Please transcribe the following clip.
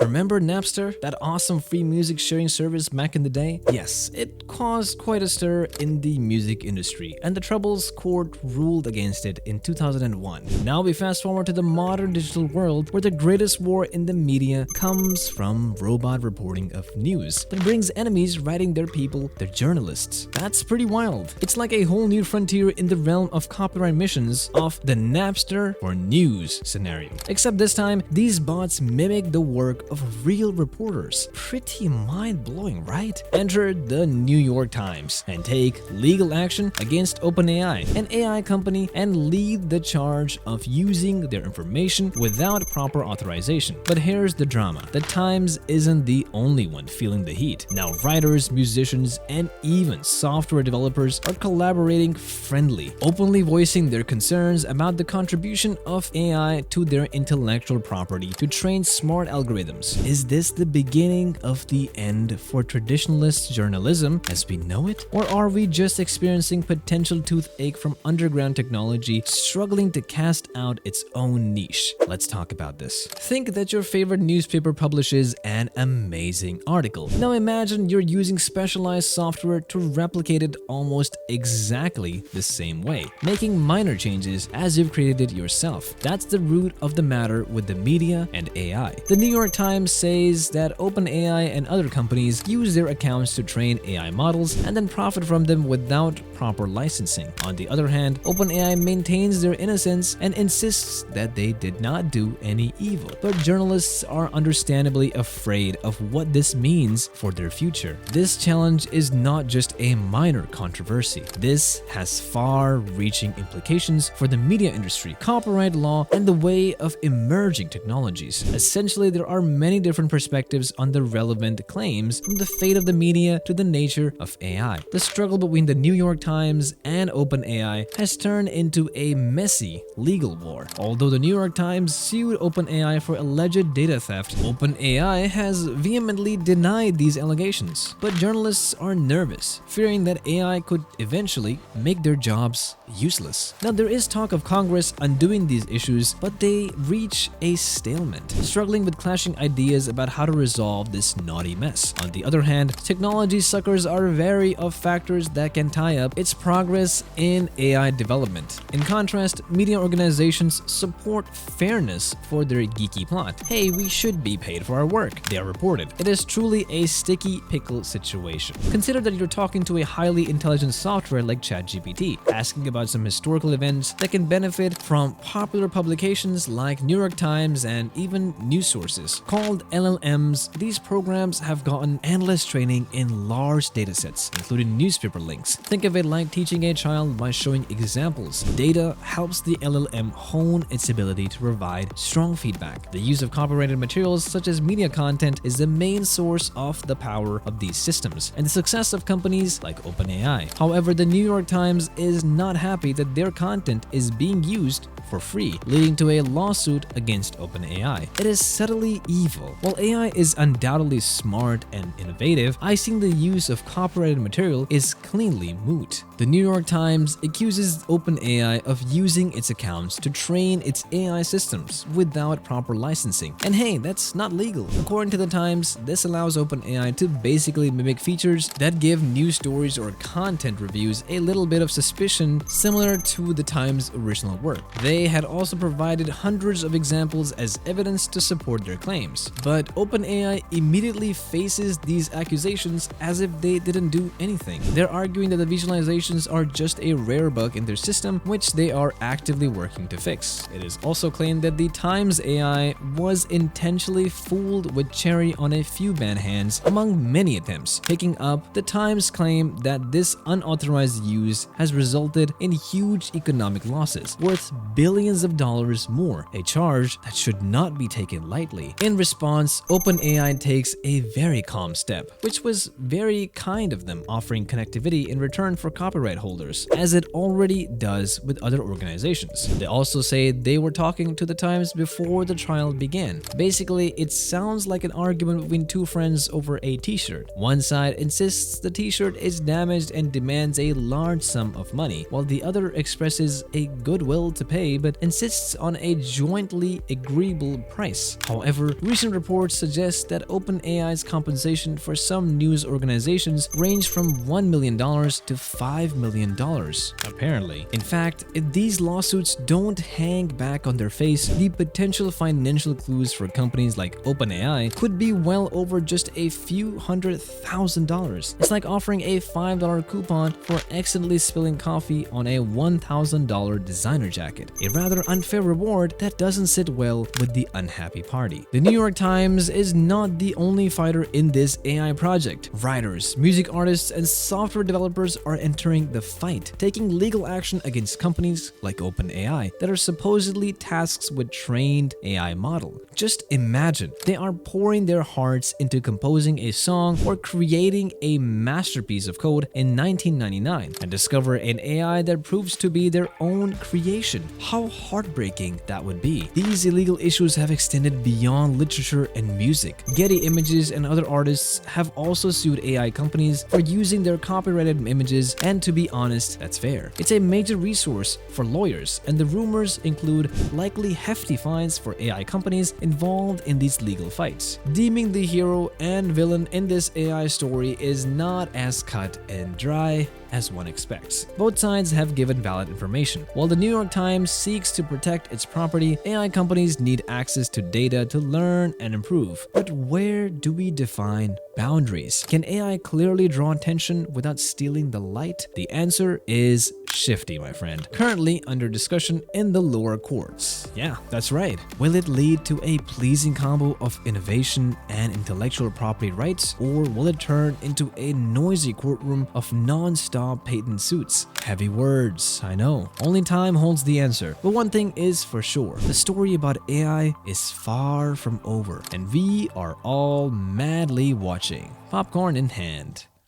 Remember Napster, that awesome free music sharing service back in the day? Yes, it caused quite a stir in the music industry, and the Troubles Court ruled against it in 2001. Now we fast forward to the modern digital world where the greatest war in the media comes from robot reporting of news that brings enemies writing their people, their journalists. That's pretty wild. It's like a whole new frontier in the realm of copyright missions of the Napster for news scenario. Except this time, these bots mimic the work of real reporters. Pretty mind-blowing, right? Enter the New York Times and take legal action against OpenAI, an AI company, and lead the charge of using their information without proper authorization. But here's the drama. The Times isn't the only one feeling the heat. Now writers, musicians, and even software developers are collaborating friendly, openly voicing their concerns about the contribution of AI to their intellectual property to train smart algorithms. Is this the beginning of the end for traditionalist journalism as we know it? Or are we just experiencing potential toothache from underground technology struggling to cast out its own niche? Let's talk about this. Think that your favorite newspaper publishes an amazing article. Now imagine you're using specialized software to replicate it almost exactly the same way, making minor changes as you've created it yourself. That's the root of the matter with the media and AI. The New York Times says that OpenAI and other companies use their accounts to train AI models and then profit from them without proper licensing. On the other hand, OpenAI maintains their innocence and insists that they did not do any evil. But journalists are understandably afraid of what this means for their future. This challenge is not just a minor controversy. This has far-reaching implications for the media industry, copyright law, and the way of emerging technologies. Essentially, there are many different perspectives on the relevant claims, from the fate of the media to the nature of AI. The struggle between the New York Times and OpenAI has turned into a messy legal war. Although the New York Times sued OpenAI for alleged data theft, OpenAI has vehemently denied these allegations. But journalists are nervous, fearing that AI could eventually make their jobs useless. Now, there is talk of Congress undoing these issues, but they reach a stalemate, struggling with clashing ideas about how to resolve this naughty mess. On the other hand, technology suckers are wary of factors that can tie up its progress in AI development. In contrast, media organizations support fairness for their geeky plot. Hey, we should be paid for our work, they are reported. It is truly a sticky pickle situation. Consider that you're talking to a highly intelligent software like ChatGPT, asking about some historical events that can benefit from popular publications like New York Times and even news sources. Called LLMs, these programs have gotten endless training in large datasets, including newspaper links. Think of it like teaching a child by showing examples. Data helps the LLM hone its ability to provide strong feedback. The use of copyrighted materials such as media content is the main source of the power of these systems and the success of companies like OpenAI. However, the New York Times is not happy that their content is being used for free, leading to a lawsuit against OpenAI. It is subtly evil. While AI is undoubtedly smart and innovative, I think the use of copyrighted material is cleanly moot. The New York Times accuses OpenAI of using its accounts to train its AI systems without proper licensing. And hey, that's not legal. According to the Times, this allows OpenAI to basically mimic features that give news stories or content reviews a little bit of suspicion similar to the Times' original work. They had also provided hundreds of examples as evidence to support their claims. But OpenAI immediately faces these accusations as if they didn't do anything. They're arguing that the visualizations are just a rare bug in their system, which they are actively working to fix. It is also claimed that the Times AI was intentionally fooled with cherry on a few bad hands among many attempts. Picking up, the Times claim that this unauthorized use has resulted in huge economic losses, worth billions of dollars more, a charge that should not be taken lightly. In response, OpenAI takes a very calm step, which was very kind of them, offering connectivity in return for copyright holders, as it already does with other organizations. They also say they were talking to the Times before the trial began. Basically, it sounds like an argument between two friends over a t-shirt. One side insists the t-shirt is damaged and demands a large sum of money, while the other expresses a goodwill to pay pay but insists on a jointly agreeable price. However, recent reports suggest that OpenAI's compensation for some news organizations range from $1 million to $5 million, apparently. In fact, if these lawsuits don't hang back on their face, the potential financial clues for companies like OpenAI could be well over just a few $100,000. It's like offering a $5 coupon for accidentally spilling coffee on a $1,000 designer jacket, a rather unfair reward that doesn't sit well with the unhappy party. The New York Times is not the only fighter in this AI project. Writers, music artists, and software developers are entering the fight, taking legal action against companies like OpenAI that are supposedly tasked with trained AI model. Just imagine, they are pouring their hearts into composing a song or creating a masterpiece of code in 1999 and discover an AI that proves to be their own creation. How heartbreaking that would be. These illegal issues have extended beyond literature and music. Getty Images and other artists have also sued AI companies for using their copyrighted images, and to be honest, that's fair. It's a major resource for lawyers, and the rumors include likely hefty fines for AI companies involved in these legal fights. Deeming the hero and villain in this AI story is not as cut and dry as one expects. Both sides have given valid information. While the New York Times seeks to protect its property, AI companies need access to data to learn and improve. But where do we define boundaries? Can AI clearly draw attention without stealing the light? The answer is shifty, my friend. Currently under discussion in the lower courts. Yeah, that's right. Will it lead to a pleasing combo of innovation and intellectual property rights, or will it turn into a noisy courtroom of non-stop patent suits? Heavy words, I know. Only time holds the answer. But one thing is for sure, the story about AI is far from over, and we are all madly watching, popcorn in hand.